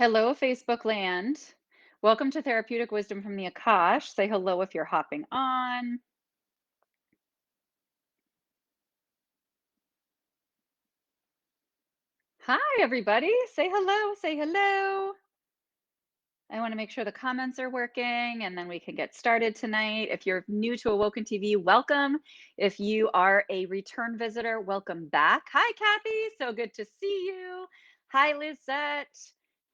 Hello, Facebook land. Welcome to Therapeutic Wisdom from the AKASH. Say hello if you're hopping on. Hi, everybody. Say hello. Say hello. I want to make sure the comments are working and then we can get started tonight. If you're new to Awoken TV, welcome. If you are a return visitor, welcome back. Hi, Kathy. So good to see you. Hi, Lizette.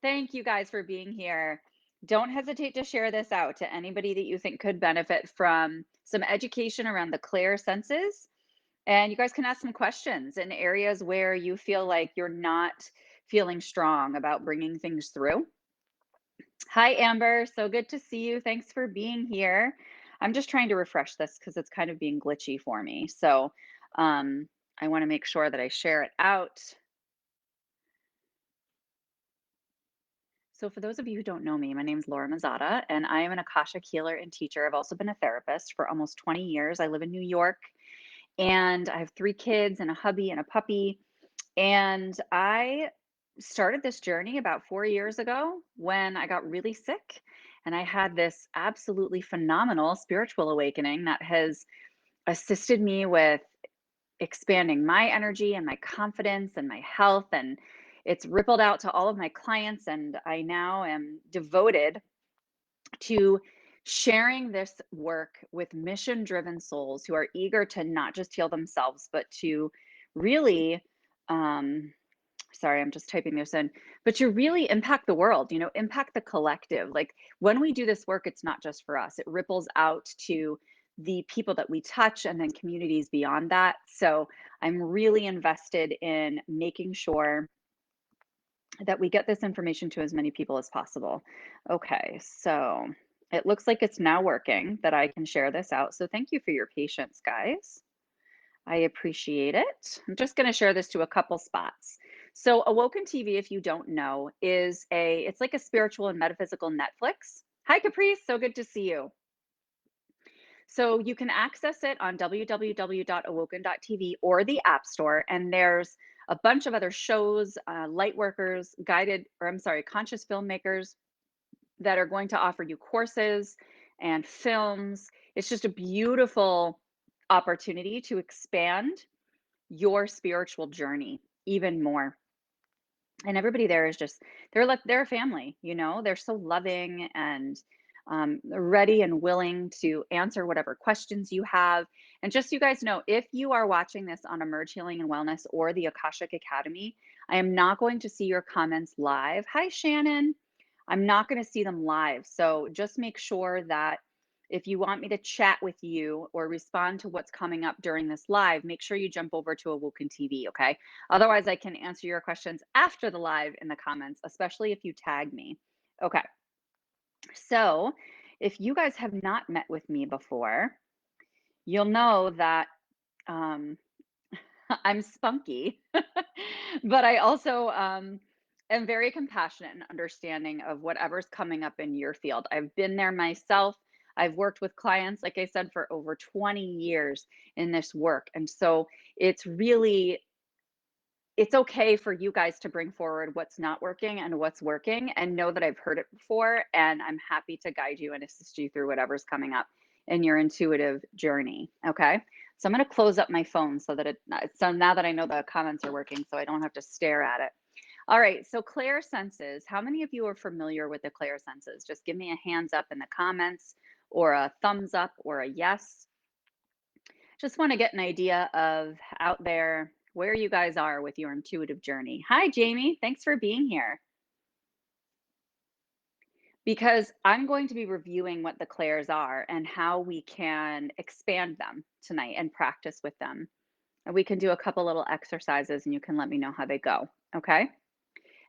Thank you guys for being here. Don't hesitate to share this out to anybody that you think could benefit from some education around the Clair-Senses. And you guys can ask some questions in areas where you feel like you're not feeling strong about bringing things through. Hi, Amber. So good to see you. Thanks for being here. I'm just trying to refresh this because it's kind of being glitchy for me. So I want to make sure that I share it out. So for those of you who don't know me, my name is Laura Mazzotta, and I am an Akashic healer and teacher. I've also been a therapist for almost 20 years. I live in New York, and I have 3 kids and a hubby and a puppy. And I started this journey about 4 years ago when I got really sick. And I had this absolutely phenomenal spiritual awakening that has assisted me with expanding my energy and my confidence and my health. And it's rippled out to all of my clients. And I now am devoted to sharing this work with mission driven souls who are eager to not just heal themselves, but to really um, sorry, I'm just typing this in, but to really impact the world, impact the collective. Like when we do this work, it's not just for us, it ripples out to the people that we touch and then communities beyond that. So I'm really invested in making sure that we get this information to as many people as possible. Okay, so it looks like it's now working that I can share this out. So thank you for your patience, guys. I appreciate it. I'm just going to share this to a couple spots. So Awoken TV, if you don't know, it's like a spiritual and metaphysical Netflix. Hi Caprice, so good to see you. So you can access it on www.awoken.tv or the App Store, and there's a bunch of other shows, light workers, conscious filmmakers that are going to offer you courses and films. It's just a beautiful opportunity to expand your spiritual journey even more. And everybody there is just, they're a family, they're so loving and ready and willing to answer whatever questions you have. And just so you guys know, if you are watching this on Emerge Healing and Wellness or the Akashic Academy, I am not going to see your comments live. Hi, Shannon. I'm not going to see them live. So just make sure that if you want me to chat with you or respond to what's coming up during this live, make sure you jump over to Awoken TV, okay? Otherwise, I can answer your questions after the live in the comments, especially if you tag me. Okay, so if you guys have not met with me before, you'll know that um, I'm spunky, but I also am very compassionate and understanding of whatever's coming up in your field. I've been there myself. I've worked with clients, like I said, for over 20 years in this work. And so it's okay for you guys to bring forward what's not working and what's working and know that I've heard it before. And I'm happy to guide you and assist you through whatever's coming up in your intuitive journey. Okay. So I'm going to close up my phone so now that I know the comments are working, so I don't have to stare at it. All right. So Clair-Senses, how many of you are familiar with the Clair-Senses? Just give me a hands up in the comments or a thumbs up or a yes. Just want to get an idea of out there where you guys are with your intuitive journey. Hi, Jamie. Thanks for being here. Because I'm going to be reviewing what the clairs are and how we can expand them tonight and practice with them. And we can do a couple little exercises and you can let me know how they go. Okay.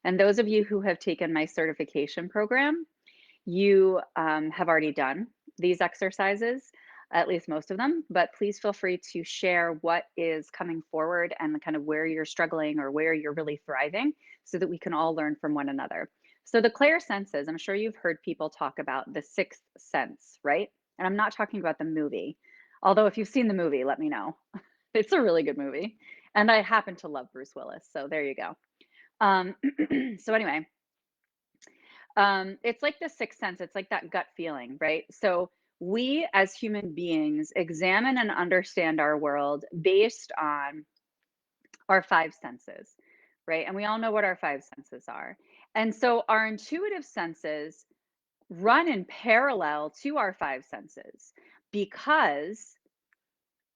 And those of you who have taken my certification program, you have already done these exercises, at least most of them, but please feel free to share what is coming forward and kind of where you're struggling or where you're really thriving so that we can all learn from one another. So the Clair-Senses, I'm sure you've heard people talk about the sixth sense, right? And I'm not talking about the movie, although if you've seen the movie, let me know. It's a really good movie. And I happen to love Bruce Willis, so there you go. So anyway, It's like the sixth sense, it's like that gut feeling, right? So we as human beings examine and understand our world based on our five senses, right? And we all know what our five senses are. And so our intuitive senses run in parallel to our five senses because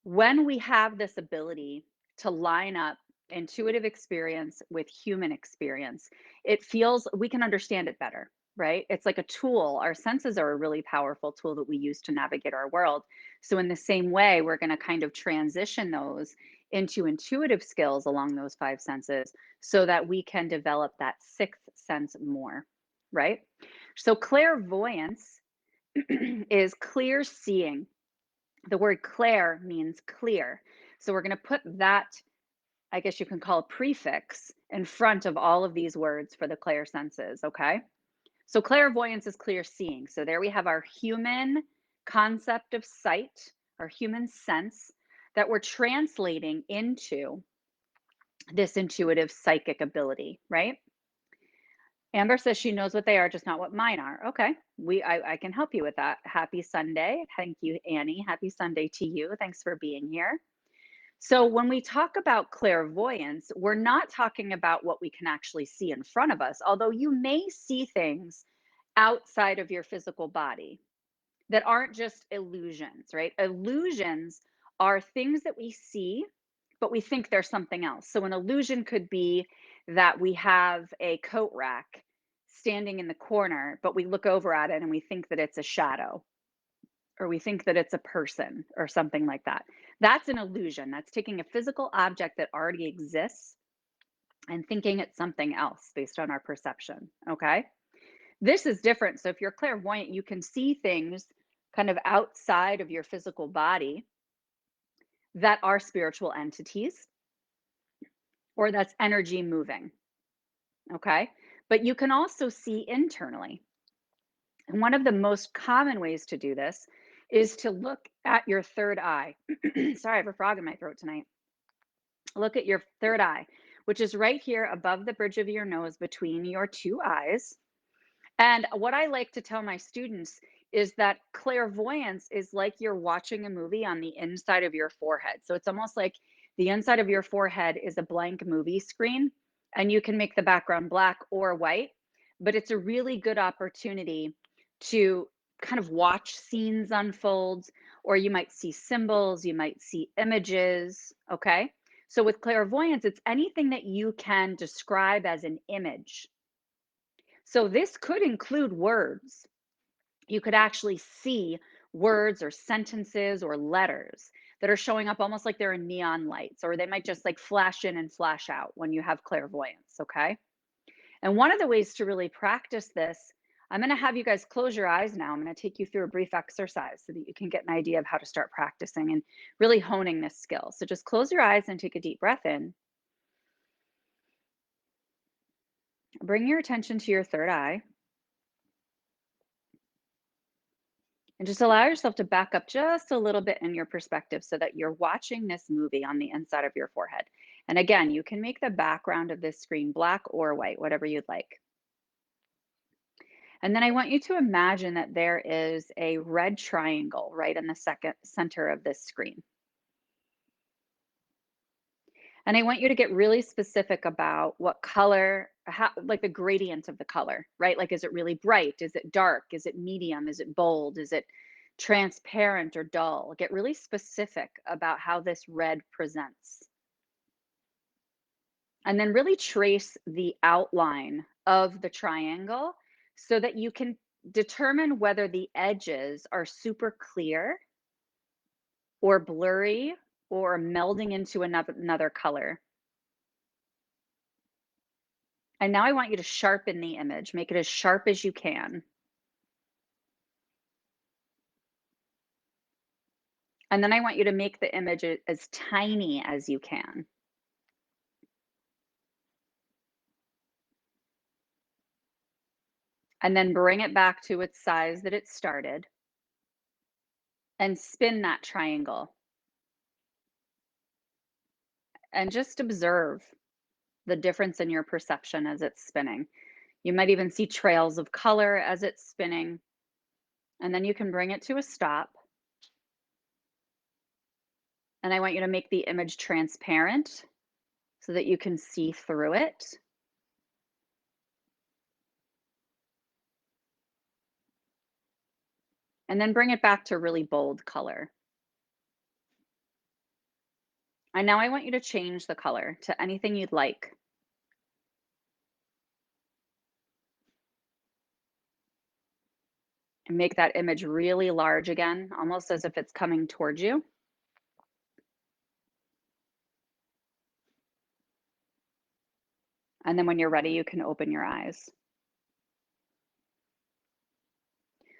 when we have this ability to line up intuitive experience with human experience, it feels we can understand it better, right? It's like a tool. Our senses are a really powerful tool that we use to navigate our world. So, in the same way, we're going to kind of transition those into intuitive skills along those five senses so that we can develop that sixth sense more, right? So, clairvoyance is clear seeing. The word clair means clear. So we're going to put that, I guess you can call a prefix, in front of all of these words for the clair senses. Okay. So clairvoyance is clear seeing. So there we have our human concept of sight, our human sense that we're translating into this intuitive psychic ability, right? Amber says she knows what they are, just not what mine are. Okay, I can help you with that. Happy Sunday. Thank you, Annie. Happy Sunday to you. Thanks for being here. So when we talk about clairvoyance, we're not talking about what we can actually see in front of us, although you may see things outside of your physical body that aren't just illusions, right? Illusions are things that we see, but we think there's something else. So an illusion could be that we have a coat rack standing in the corner, but we look over at it and we think that it's a shadow or we think that it's a person or something like that. That's an illusion. That's taking a physical object that already exists and thinking it's something else based on our perception. Okay. This is different. So if you're clairvoyant, you can see things kind of outside of your physical body that are spiritual entities or that's energy moving. Okay. But you can also see internally. And one of the most common ways to do this is to look at your third eye. Sorry, I have a frog in my throat tonight. Look at your third eye, which is right here above the bridge of your nose between your two eyes. And what I like to tell my students is that clairvoyance is like you're watching a movie on the inside of your forehead. So it's almost like the inside of your forehead is a blank movie screen, and you can make the background black or white. But it's a really good opportunity to kind of watch scenes unfold, or you might see symbols, you might see images. Okay. So with clairvoyance, it's anything that you can describe as an image. So this could include words. You could actually see words or sentences or letters that are showing up almost like they're in neon lights, or they might just like flash in and flash out when you have clairvoyance. Okay. And one of the ways to really practice this, I'm going to have you guys close your eyes now. I'm going to take you through a brief exercise so that you can get an idea of how to start practicing and really honing this skill. So just close your eyes and take a deep breath in. Bring your attention to your third eye. And just allow yourself to back up just a little bit in your perspective so that you're watching this movie on the inside of your forehead. And again, you can make the background of this screen black or white, whatever you'd like. And then I want you to imagine that there is a red triangle right in the second center of this screen. And I want you to get really specific about what color, how, like the gradient of the color, right? Like, is it really bright? Is it dark? Is it medium? Is it bold? Is it transparent or dull? Get really specific about how this red presents. And then really trace the outline of the triangle so that you can determine whether the edges are super clear or blurry or melding into another color. And now I want you to sharpen the image, make it as sharp as you can. And then I want you to make the image as tiny as you can. And then bring it back to its size that it started and spin that triangle. And just observe the difference in your perception as it's spinning. You might even see trails of color as it's spinning, and then you can bring it to a stop. And I want you to make the image transparent so that you can see through it. And then bring it back to really bold color. And now I want you to change the color to anything you'd like. And make that image really large again, almost as if it's coming towards you. And then when you're ready, you can open your eyes.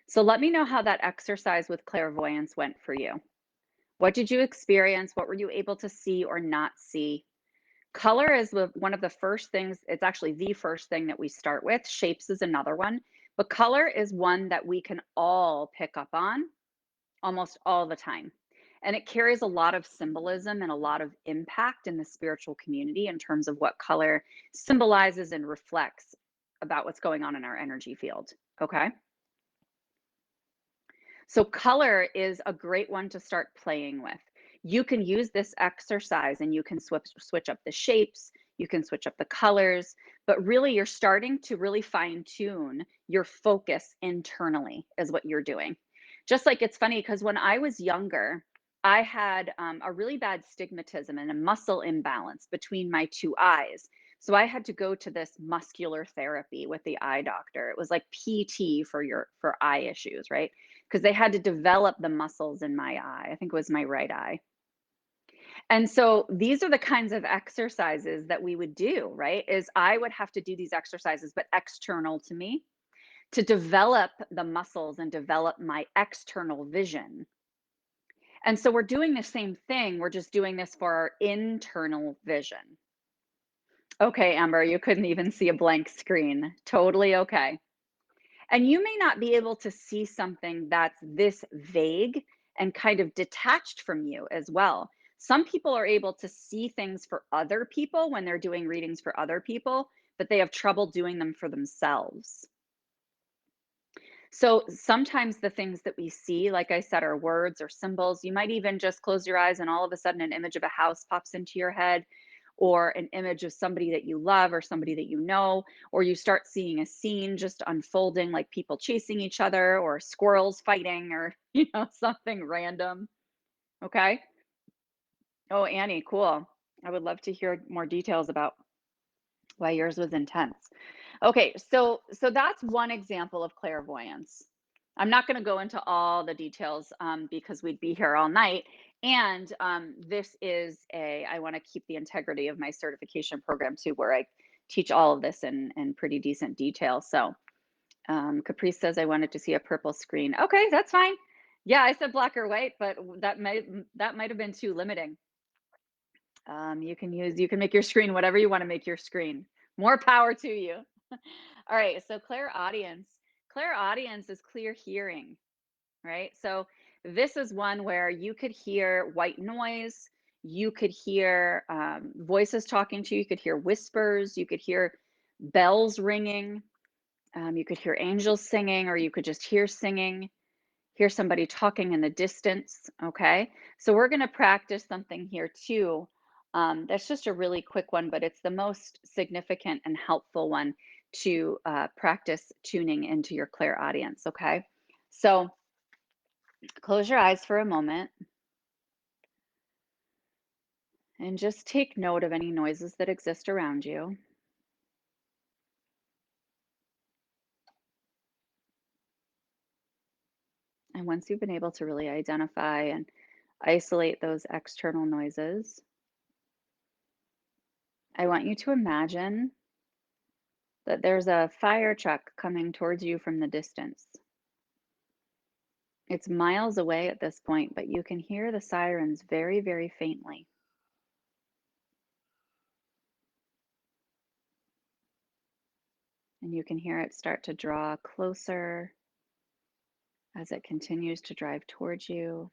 So let me know how that exercise with clairvoyance went for you. What did you experience? What were you able to see or not see? Color is one of the first things, it's actually the first thing that we start with. Shapes is another one, but color is one that we can all pick up on almost all the time. And it carries a lot of symbolism and a lot of impact in the spiritual community in terms of what color symbolizes and reflects about what's going on in our energy field. Okay. So, color is a great one to start playing with. You can use this exercise and you can switch up the shapes, you can switch up the colors, but really you're starting to really fine tune your focus internally, is what you're doing. Just like it's funny because when I was younger, I had a really bad stigmatism and a muscle imbalance between my two eyes. So I had to go to this muscular therapy with the eye doctor. It was like PT for eye issues, right? Because they had to develop the muscles in my eye. I think it was my right eye. And so these are the kinds of exercises that we would do, right? Is I would have to do these exercises, but external to me to develop the muscles and develop my external vision. And so we're doing the same thing. We're just doing this for our internal vision. Okay, Amber, you couldn't even see a blank screen. Totally okay. And you may not be able to see something that's this vague and kind of detached from you as well. Some people are able to see things for other people when they're doing readings for other people, but they have trouble doing them for themselves. So sometimes the things that we see, like I said, are words or symbols. You might even just close your eyes and all of a sudden an image of a house pops into your head, or an image of somebody that you love or somebody that you know, or you start seeing a scene just unfolding, like people chasing each other or squirrels fighting or, something random. Okay. Oh, Annie, cool. I would love to hear more details about why yours was intense. Okay, so that's one example of clairvoyance. I'm not going to go into all the details because we'd be here all night. And this is I want to keep the integrity of my certification program too, where I teach all of this in pretty decent detail. So Caprice says I wanted to see a purple screen. Okay, that's fine. Yeah, I said black or white, but that might have been too limiting. You can make your screen whatever you want to make your screen. More power to you. All right, so clairaudience. Clairaudience is clear hearing, right? So this is one where you could hear white noise, you could hear voices talking to you, you could hear whispers, you could hear bells ringing, you could hear angels singing, or you could just hear singing, hear somebody talking in the distance. Okay, so we're going to practice something here too. That's just a really quick one, but it's the most significant and helpful one to practice tuning into your clairaudience. Okay, so close your eyes for a moment and just take note of any noises that exist around you. And once you've been able to really identify and isolate those external noises, I want you to imagine that there's a fire truck coming towards you from the distance. It's miles away at this point, but you can hear the sirens very, very faintly. And you can hear it start to draw closer as it continues to drive towards you,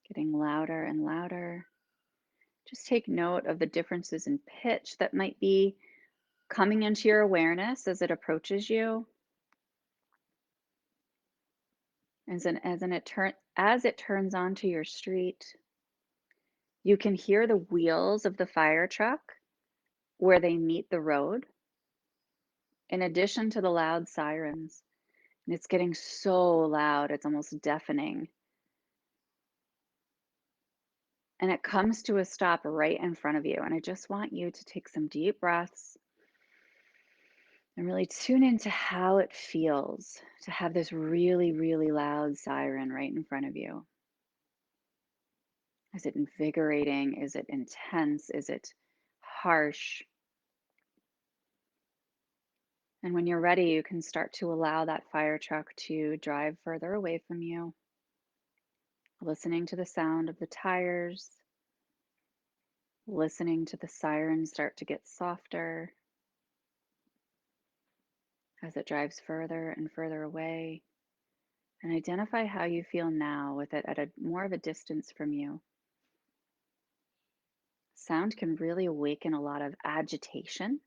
getting louder and louder. Just take note of the differences in pitch that might be Coming into your awareness as it approaches you, as it turns onto your street, you can hear the wheels of the fire truck where they meet the road, in addition to the loud sirens. And it's getting so loud, it's almost deafening. And it comes to a stop right in front of you. And I just want you to take some deep breaths and really tune into how it feels to have this really, really loud siren right in front of you. Is it invigorating? Is it intense? Is it harsh? And when you're ready, you can start to allow that fire truck to drive further away from you, listening to the sound of the tires, listening to the siren start to get softer as it drives further and further away. And identify how you feel now with it at a more of a distance from you. Sound can really awaken a lot of agitation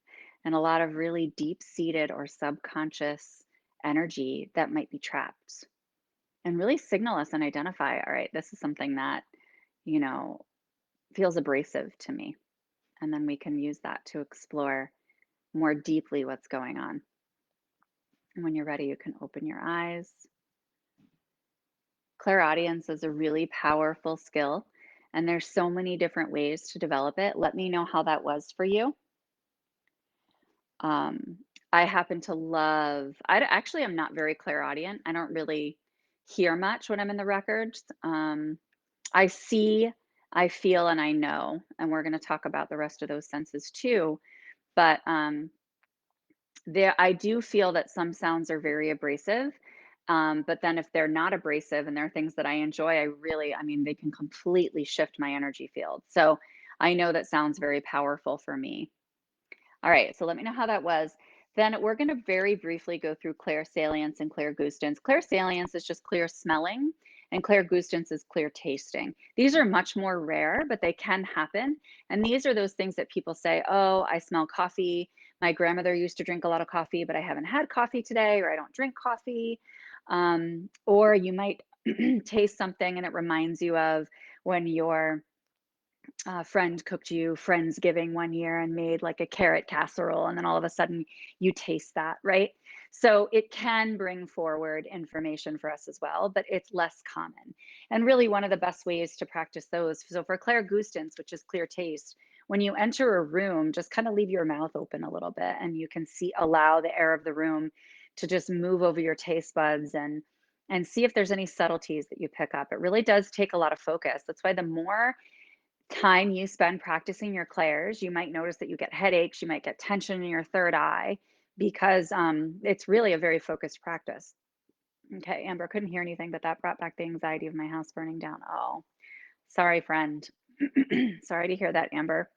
and a lot of really deep-seated or subconscious energy that might be trapped and really signal us and identify, all right, this is something that, you know, feels abrasive to me. And then we can use that to explore more deeply what's going on. And when you're ready, you can open your eyes. Clairaudience is a really powerful skill, and there's so many different ways to develop it. Let me know how that was for you. Um, I happen to love, actually, I'm not very clairaudient. I don't really hear much when I'm in the records. I see, I feel, and I know, and we're going to talk about the rest of those senses too. But there, I do feel that some sounds are very abrasive. But then if they're not abrasive and they're things that I enjoy, I mean, they can completely shift my energy field. So I know that sounds very powerful for me. All right, so let me know how that was. Then we're going to very briefly go through clairsalience and clairgustance. Clairsalience is just clear smelling, and clairgustance is clear tasting. These are much more rare, but they can happen. And these are those things that people say, oh, I smell coffee. My grandmother used to drink a lot of coffee, but I haven't had coffee today, or I don't drink coffee. Or you might taste something and it reminds you of when you're friend cooked you Friendsgiving one year and made like a carrot casserole, and then all of a sudden you taste that, right? So it can bring forward information for us as well, but it's less common. And really, one of the best ways to practice those. So for clairgustance, which is clear taste, when you enter a room, just kind of leave your mouth open a little bit, and you can allow the air of the room to just move over your taste buds and see if there's any subtleties that you pick up. It really does take a lot of focus. That's why the more time you spend practicing your clairs, you might notice that you get headaches, you might get tension in your third eye because it's really a very focused practice. Okay, Amber, couldn't hear anything, but that brought back the anxiety of my house burning down. Oh, sorry, friend. Sorry to hear that, Amber.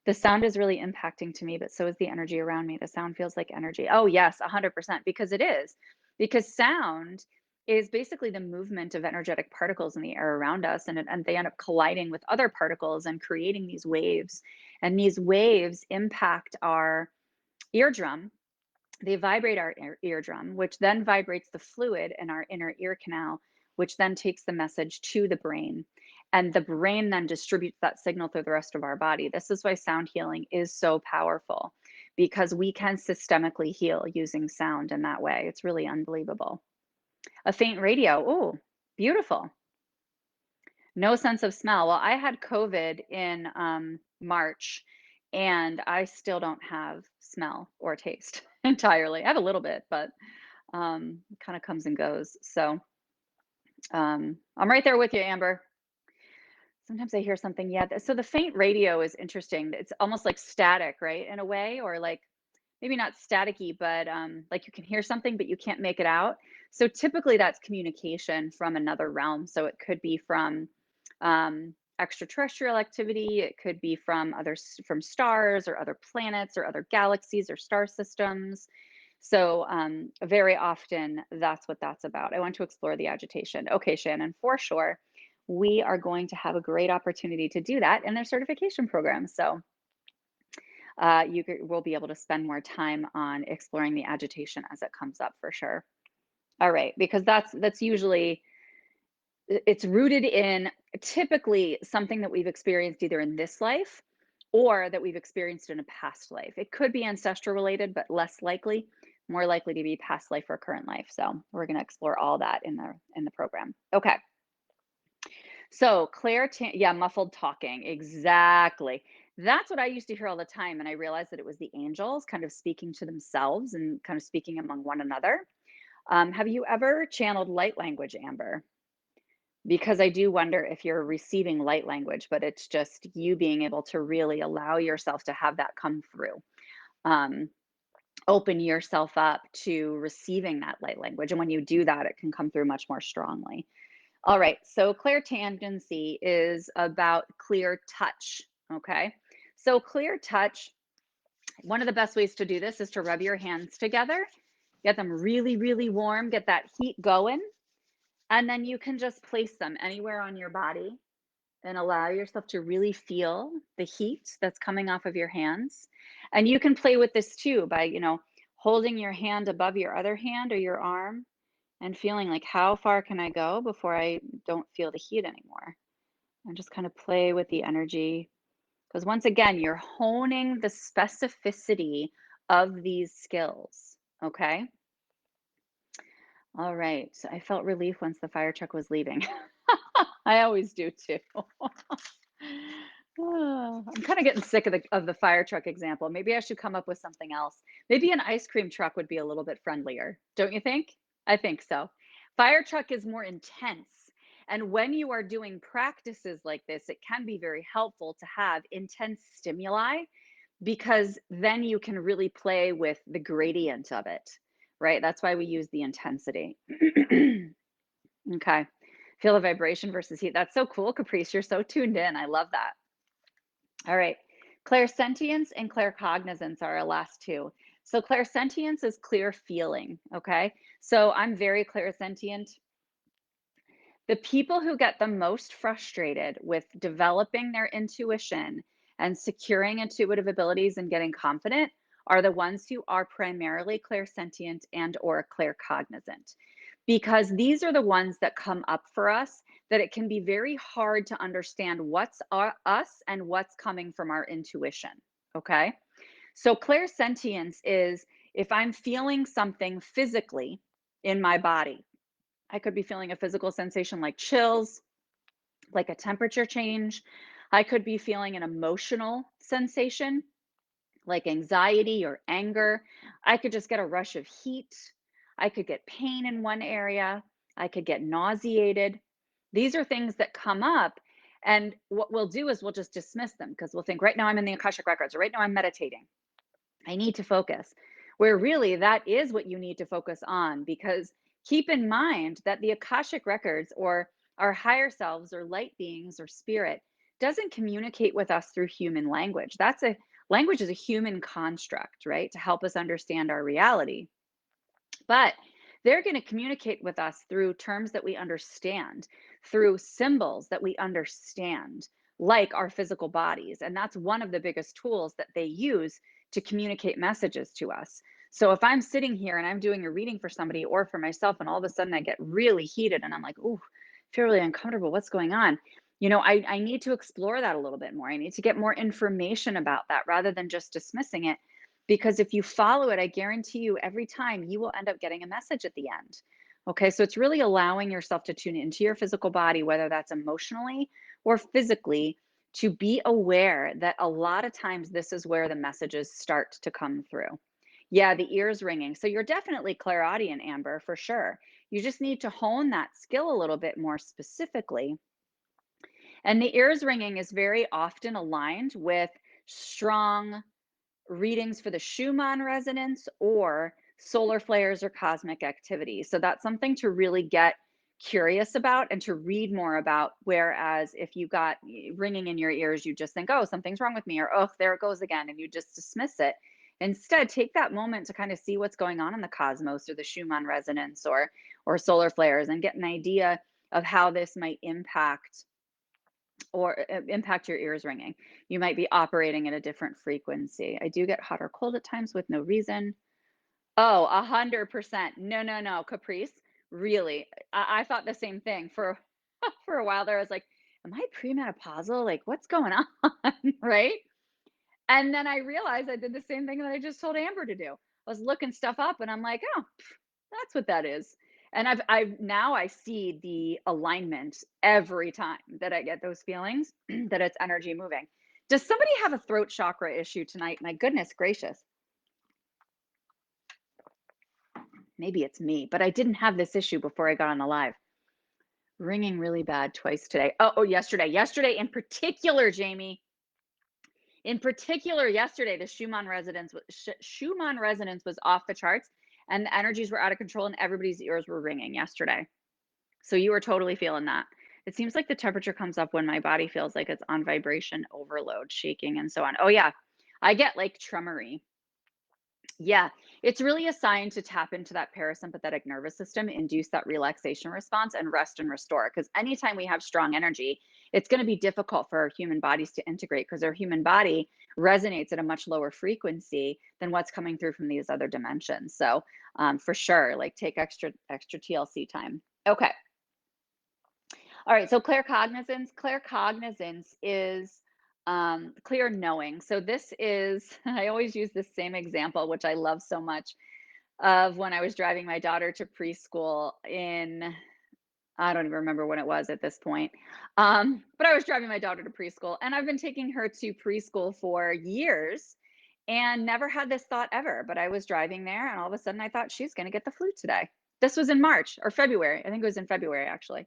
The sound is really impacting to me, but so is the energy around me. The sound feels like energy. Oh, yes, 100%, because it is. Because sound is basically the movement of energetic particles in the air around us, and they end up colliding with other particles and creating these waves. And these waves impact our eardrum. They vibrate our eardrum, which then vibrates the fluid in our inner ear canal, which then takes the message to the brain. And the brain then distributes that signal through the rest of our body. This is why sound healing is so powerful, because we can systemically heal using sound in that way. It's really unbelievable. A faint radio. Oh, beautiful. No sense of smell. Well, I had COVID in March, and I still don't have smell or taste entirely. I have a little bit, but kind of comes and goes. So I'm right there with you, Amber. Sometimes I hear something. Yeah. So the faint radio is interesting. It's almost like static, right? In a way, or like maybe not staticky, but like you can hear something, but you can't make it out. So typically that's communication from another realm. So it could be from extraterrestrial activity. It could be from from stars or other planets or other galaxies or star systems. So very often that's what that's about. I want to explore the agitation. Okay, Shannon, for sure. We are going to have a great opportunity to do that in their certification program. So will be able to spend more time on exploring the agitation as it comes up for sure. All right, because that's usually it's rooted in typically something that we've experienced either in this life or that we've experienced in a past life. It could be ancestral related, but less likely, more likely to be past life or current life. So we're going to explore all that in the program. Okay. So yeah, muffled talking. Exactly. That's what I used to hear all the time. And I realized that it was the angels kind of speaking to themselves and kind of speaking among one another. Have you ever channeled light language, Amber? Because I do wonder if you're receiving light language, but it's just you being able to really allow yourself to have that come through. Um, Open yourself up to receiving that light language. And when you do that, it can come through much more strongly. All right, so clairtangency is about clear touch, okay? So clear touch, one of the best ways to do this is to rub your hands together, get them really, really warm, get that heat going, and then you can just place them anywhere on your body and allow yourself to really feel the heat that's coming off of your hands. And you can play with this too by, holding your hand above your other hand or your arm and feeling like, how far can I go before I don't feel the heat anymore? And just kind of play with the energy. Because once again, you're honing the specificity of these skills. Okay. All right. So I felt relief once the fire truck was leaving. I always do too. I'm kind of getting sick of the fire truck example. Maybe I should come up with something else. Maybe an ice cream truck would be a little bit friendlier, don't you think? I think so. Fire truck is more intense. And when you are doing practices like this, it can be very helpful to have intense stimuli because then you can really play with the gradient of it, right? That's why we use the intensity. Okay. Feel the vibration versus heat. That's so cool, Caprice. You're so tuned in. I love that. All right. Clairsentience and claircognizance are our last two. So clairsentience is clear feeling. Okay. So I'm very clairsentient. The people who get the most frustrated with developing their intuition and securing intuitive abilities and getting confident are the ones who are primarily clairsentient and or claircognizant. Because these are the ones that come up for us that it can be very hard to understand what's us and what's coming from our intuition. Okay. So clairsentience is if I'm feeling something physically in my body, I could be feeling a physical sensation like chills, like a temperature change. I could be feeling an emotional sensation like anxiety or anger. I could just get a rush of heat. I could get pain in one area. I could get nauseated. These are things that come up. And what we'll do is we'll just dismiss them because we'll think, right now I'm in the Akashic Records, or right now I'm meditating. I need to focus. Where really that is what you need to focus on because keep in mind that the Akashic records or our higher selves or light beings or spirit doesn't communicate with us through human language. Language is a human construct, right? To help us understand our reality. But they're going to communicate with us through terms that we understand, through symbols that we understand, like our physical bodies. And that's one of the biggest tools that they use to communicate messages to us. So if I'm sitting here and I'm doing a reading for somebody or for myself, and all of a sudden I get really heated and I'm like, ooh, I feel really uncomfortable. What's going on? I need to explore that a little bit more. I need to get more information about that rather than just dismissing it because if you follow it, I guarantee you every time you will end up getting a message at the end. Okay, so it's really allowing yourself to tune into your physical body, whether that's emotionally or physically, to be aware that a lot of times this is where the messages start to come through. Yeah, the ears ringing. So you're definitely clairaudient, Amber, for sure. You just need to hone that skill a little bit more specifically. And the ears ringing is very often aligned with strong readings for the Schumann resonance or solar flares or cosmic activity. So that's something to really get curious about and to read more about. Whereas if you got ringing in your ears, you just think, oh, something's wrong with me, or oh, there it goes again, and you just dismiss it. Instead, take that moment to kind of see what's going on in the cosmos or the Schumann resonance or solar flares and get an idea of how this might impact or impact your ears ringing. You might be operating at a different frequency. I do get hot or cold at times with no reason. Oh, 100%. No, no, no, caprice. Really, I thought the same thing for for a while there. I was like, "Am I premenopausal? Like, what's going on?" Right? And then I realized I did the same thing that I just told Amber to do. I was looking stuff up, and I'm like, "Oh, that's what that is." And I've now I see the alignment every time that I get those feelings that it's energy moving. Does somebody have a throat chakra issue tonight? My goodness gracious. Maybe it's me, but I didn't have this issue before I got on the live. Ringing really bad twice today. Oh, yesterday. Yesterday in particular, Jamie. In particular, yesterday, the Schumann resonance was off the charts, and the energies were out of control, and everybody's ears were ringing yesterday. So you were totally feeling that. It seems like the temperature comes up when my body feels like it's on vibration overload, shaking, and so on. Oh yeah, I get like tremory. Yeah, it's really a sign to tap into that parasympathetic nervous system, induce that relaxation response, and rest and restore. Because anytime we have strong energy, it's going to be difficult for our human bodies to integrate because our human body resonates at a much lower frequency than what's coming through from these other dimensions. So, for sure, like take extra TLC time. Okay. All right, so claircognizance is clear knowing. So this is, I always use this same example, which I love so much, of when I was driving my daughter to preschool in, I don't even remember when it was at this point. But I was driving my daughter to preschool, and I've been taking her to preschool for years and never had this thought ever. But I was driving there, and all of a sudden I thought she's going to get the flu today. This was in March or February. I think it was in February, actually.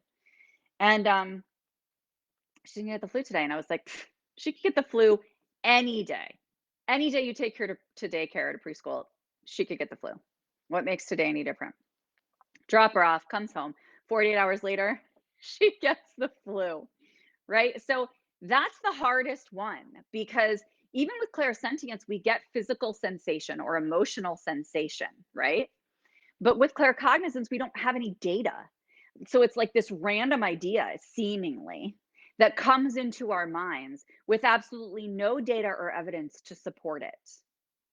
And she's gonna get the flu today. And I was like, "Pfft, she could get the flu any day. Any day you take her to daycare or to preschool, she could get the flu. What makes today any different? Drop her off, comes home. 48 hours later, she gets the flu, right? So that's the hardest one because even with clairsentience, we get physical sensation or emotional sensation, right? But with claircognizance, we don't have any data. So it's like this random idea, seemingly, that comes into our minds with absolutely no data or evidence to support it,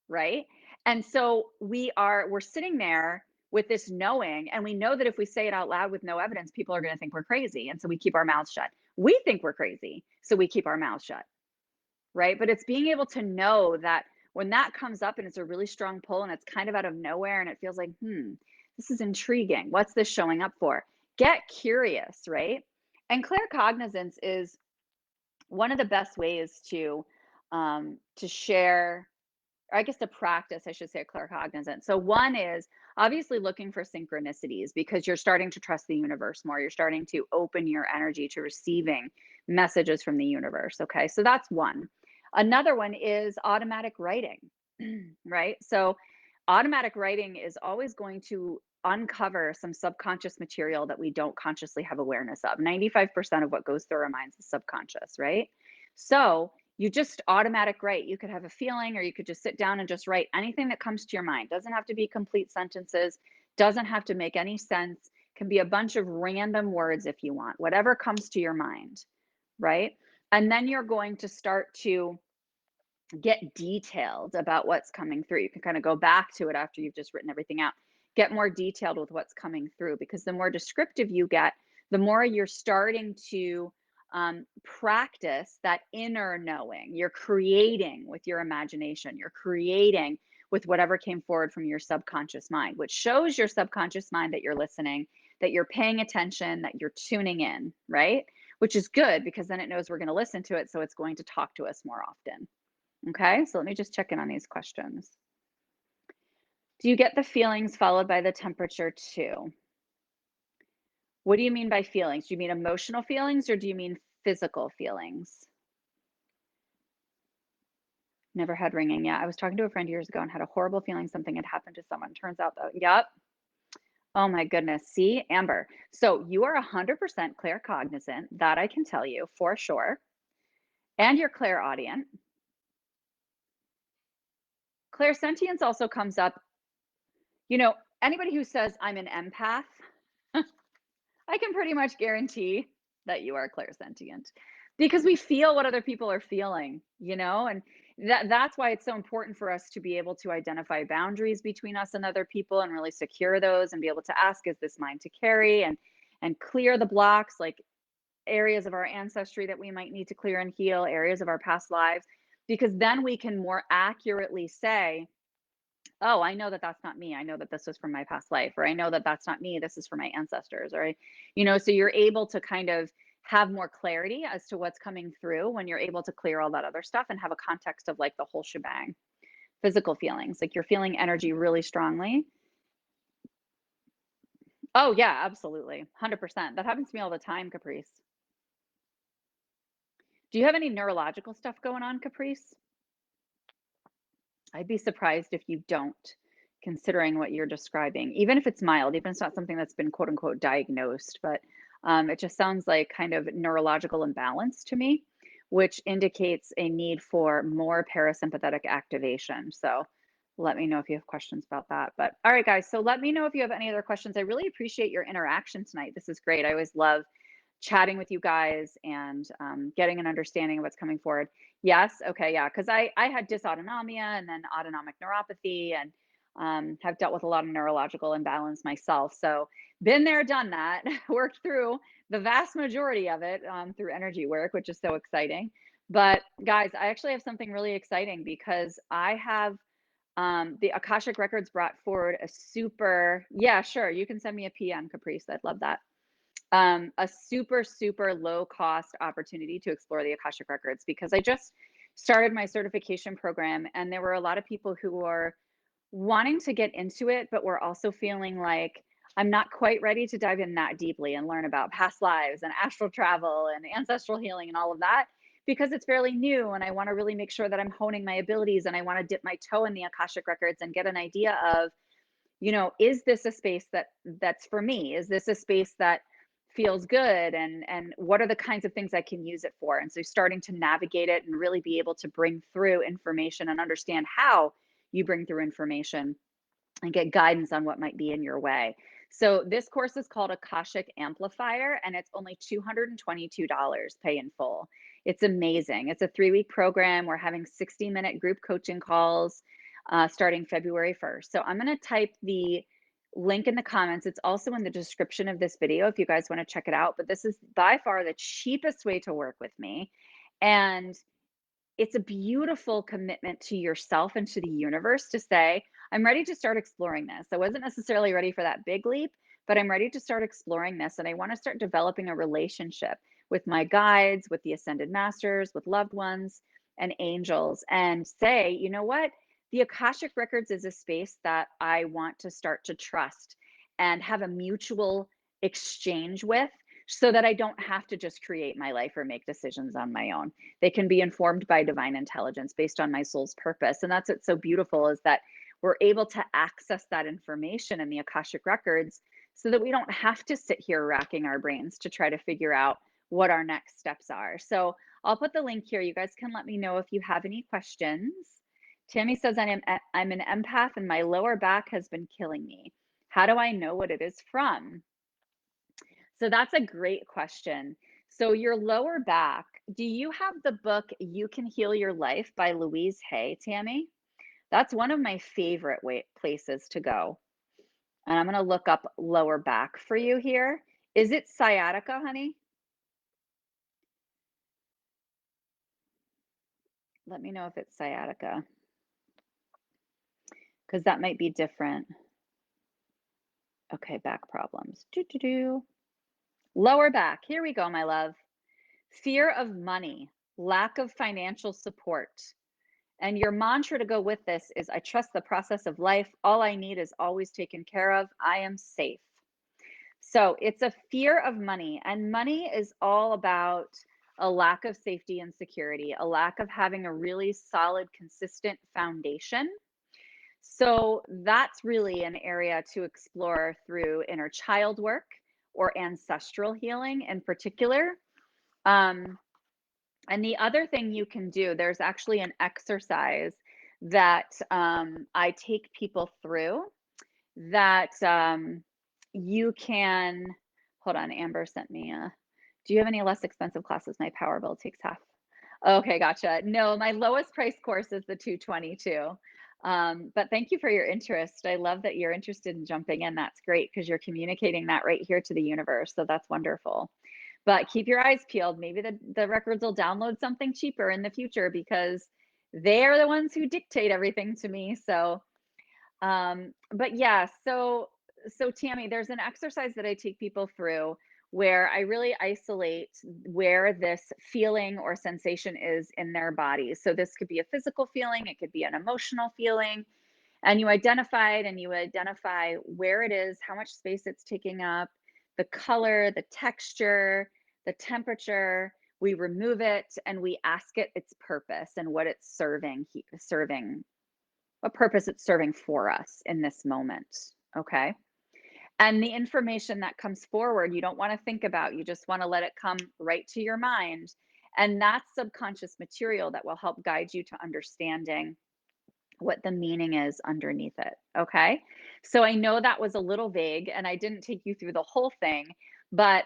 right? And so we're sitting there with this knowing, and we know that if we say it out loud with no evidence, people are going to think we're crazy, and so we keep our mouths shut. We think we're crazy, so we keep our mouths shut, right? But it's being able to know that when that comes up and it's a really strong pull and it's kind of out of nowhere and it feels like, this is intriguing. What's this showing up for? Get curious, right? And claircognizance is one of the best ways to share, or I guess to practice, I should say, claircognizance. So one is obviously looking for synchronicities because you're starting to trust the universe more. You're starting to open your energy to receiving messages from the universe. Okay, so that's one. Another one is automatic writing, right? So automatic writing is always going to uncover some subconscious material that we don't consciously have awareness of. 95% of what goes through our minds is subconscious, right? So you just automatic write. You could have a feeling, or you could just sit down and just write anything that comes to your mind. Doesn't have to be complete sentences, doesn't have to make any sense, can be a bunch of random words if you want, whatever comes to your mind, right? And then you're going to start to get detailed about what's coming through. You can kind of go back to it after you've just written everything out. Get more detailed with what's coming through because the more descriptive you get, the more you're starting to practice that inner knowing. You're creating with your imagination, you're creating with whatever came forward from your subconscious mind, which shows your subconscious mind that you're listening, that you're paying attention, that you're tuning in, right? Which is good because then it knows we're going to listen to it. So it's going to talk to us more often. Okay, so let me just check in on these questions. Do you get the feelings followed by the temperature too? What do you mean by feelings? Do you mean emotional feelings or do you mean physical feelings? Never had ringing. Yeah, I was talking to a friend years ago and had a horrible feeling something had happened to someone. Turns out though, yep. Oh my goodness. See, Amber. So you are 100% claircognizant. That I can tell you for sure. And you're clairaudient. Clairsentience also comes up. You know, anybody who says I'm an empath, I can pretty much guarantee that you are clairsentient. Because we feel what other people are feeling, you know, and that's why it's so important for us to be able to identify boundaries between us and other people and really secure those and be able to ask, is this mine to carry? And clear the blocks, like areas of our ancestry that we might need to clear and heal, areas of our past lives, because then we can more accurately say, oh, I know that that's not me. I know that this was from my past life, or I know that that's not me. This is from my ancestors, or, so you're able to kind of have more clarity as to what's coming through when you're able to clear all that other stuff and have a context of like the whole shebang. Physical feelings, like you're feeling energy really strongly. Oh, yeah, absolutely. 100%. That happens to me all the time, Caprice. Do you have any neurological stuff going on, Caprice? I'd be surprised if you don't, considering what you're describing, even if it's mild, even if it's not something that's been quote unquote diagnosed, but it just sounds like kind of neurological imbalance to me, which indicates a need for more parasympathetic activation. So let me know if you have questions about that. But all right, guys, so let me know if you have any other questions. I really appreciate your interaction tonight. This is great. I always love chatting with you guys and getting an understanding of what's coming forward. Yes, okay, yeah, because I had dysautonomia and then autonomic neuropathy and have dealt with a lot of neurological imbalance myself. So been there, done that, worked through the vast majority of it through energy work, which is so exciting. But guys, I actually have something really exciting because I have the Akashic Records brought forward a super, yeah, sure, you can send me a PM, Caprice. I'd love that. A super, super low cost opportunity to explore the Akashic Records because I just started my certification program and there were a lot of people who were wanting to get into it, but were also feeling like I'm not quite ready to dive in that deeply and learn about past lives and astral travel and ancestral healing and all of that because it's fairly new and I want to really make sure that I'm honing my abilities and I want to dip my toe in the Akashic Records and get an idea of, is this a space that's for me? Is this a space that feels good? And what are the kinds of things I can use it for? And so starting to navigate it and really be able to bring through information and understand how you bring through information and get guidance on what might be in your way. So this course is called Akashic Amplifier and it's only $222 pay in full. It's amazing. It's a 3-week program. We're having 60-minute group coaching calls starting February 1st. So I'm going to type the link in the comments. It's also in the description of this video if you guys want to check it out. But this is by far the cheapest way to work with me. And it's a beautiful commitment to yourself and to the universe to say, I'm ready to start exploring this. I wasn't necessarily ready for that big leap, but I'm ready to start exploring this. And I want to start developing a relationship with my guides, with the ascended masters, with loved ones and angels, and say, you know what? The Akashic Records is a space that I want to start to trust and have a mutual exchange with so that I don't have to just create my life or make decisions on my own. They can be informed by divine intelligence based on my soul's purpose. And that's what's so beautiful is that we're able to access that information in the Akashic Records so that we don't have to sit here racking our brains to try to figure out what our next steps are. So I'll put the link here. You guys can let me know if you have any questions. Tammy says, I'm an empath and my lower back has been killing me. How do I know what it is from? So that's a great question. So your lower back, do you have the book You Can Heal Your Life by Louise Hay, Tammy? That's one of my favorite places to go. And I'm going to look up lower back for you here. Is it sciatica, honey? Let me know if it's sciatica because that might be different. Okay, back problems. Lower back. Here we go, my love. Fear of money, lack of financial support. And your mantra to go with this is I trust the process of life. All I need is always taken care of. I am safe. So it's a fear of money. And money is all about a lack of safety and security, a lack of having a really solid, consistent foundation. So that's really an area to explore through inner child work or ancestral healing in particular. And the other thing you can do, there's actually an exercise that I take people through that you can, hold on, Amber sent me a, Do you have any less expensive classes? My power bill takes half. Okay, gotcha. No, my lowest price course is the 222. But thank you for your interest. I love that you're interested in jumping in. That's great because you're communicating that right here to the universe. So that's wonderful. But keep your eyes peeled. Maybe the records will download something cheaper in the future because they're the ones who dictate everything to me. So but yeah, so Tammy, there's an exercise that I take people through where I really isolate where this feeling or sensation is in their bodies. So this could be a physical feeling, it could be an emotional feeling, and you identify it and you identify where it is, how much space it's taking up, the color, the texture, the temperature. We remove it and we ask it its purpose and what it's serving, what purpose it's serving for us in this moment. Okay. And the information that comes forward, you don't want to think about, you just want to let it come right to your mind. And that's subconscious material that will help guide you to understanding what the meaning is underneath it. Okay. So I know that was a little vague and I didn't take you through the whole thing, but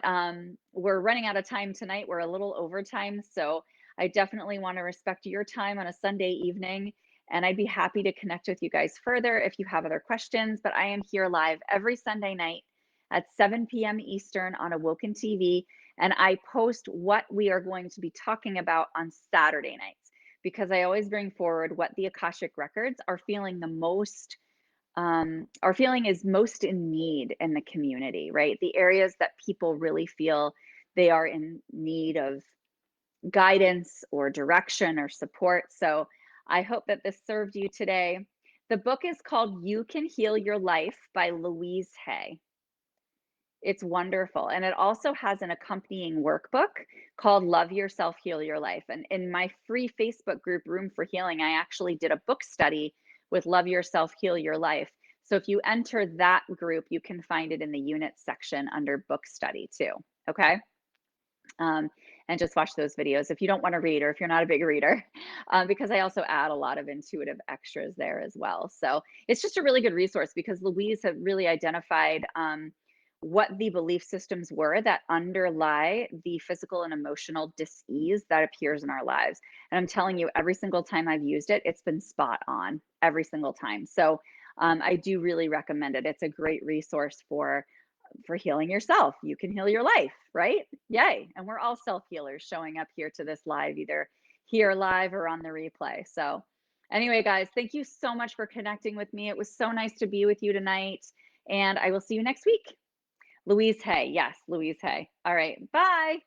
we're running out of time tonight. We're a little over time. So I definitely want to respect your time on a Sunday evening. And I'd be happy to connect with you guys further if you have other questions. But I am here live every Sunday night at 7 p.m. Eastern on Awoken TV. And I post what we are going to be talking about on Saturday nights because I always bring forward what the Akashic records are feeling the most, are feeling is most in need in the community, right? The areas that people really feel they are in need of guidance or direction or support. So I hope that this served you today. The book is called You Can Heal Your Life by Louise Hay. It's wonderful. And it also has an accompanying workbook called Love Yourself, Heal Your Life. And in my free Facebook group, Room for Healing, I actually did a book study with Love Yourself, Heal Your Life. So if you enter that group, you can find it in the units section under book study too. Okay. Um, and just watch those videos if you don't want to read or if you're not a big reader, because I also add a lot of intuitive extras there as well. So it's just a really good resource because Louise had really identified what the belief systems were that underlie the physical and emotional dis-ease that appears in our lives. And I'm telling you, every single time I've used it, it's been spot on every single time. So I do really recommend it. It's a great resource for healing yourself. You can heal your life, right? Yay. And we're all self healers showing up here to this live, either here live or on the replay. So, anyway, guys, thank you so much for connecting with me. It was so nice to be with you tonight. And I will see you next week. Louise Hay. Yes, Louise Hay. All right. Bye.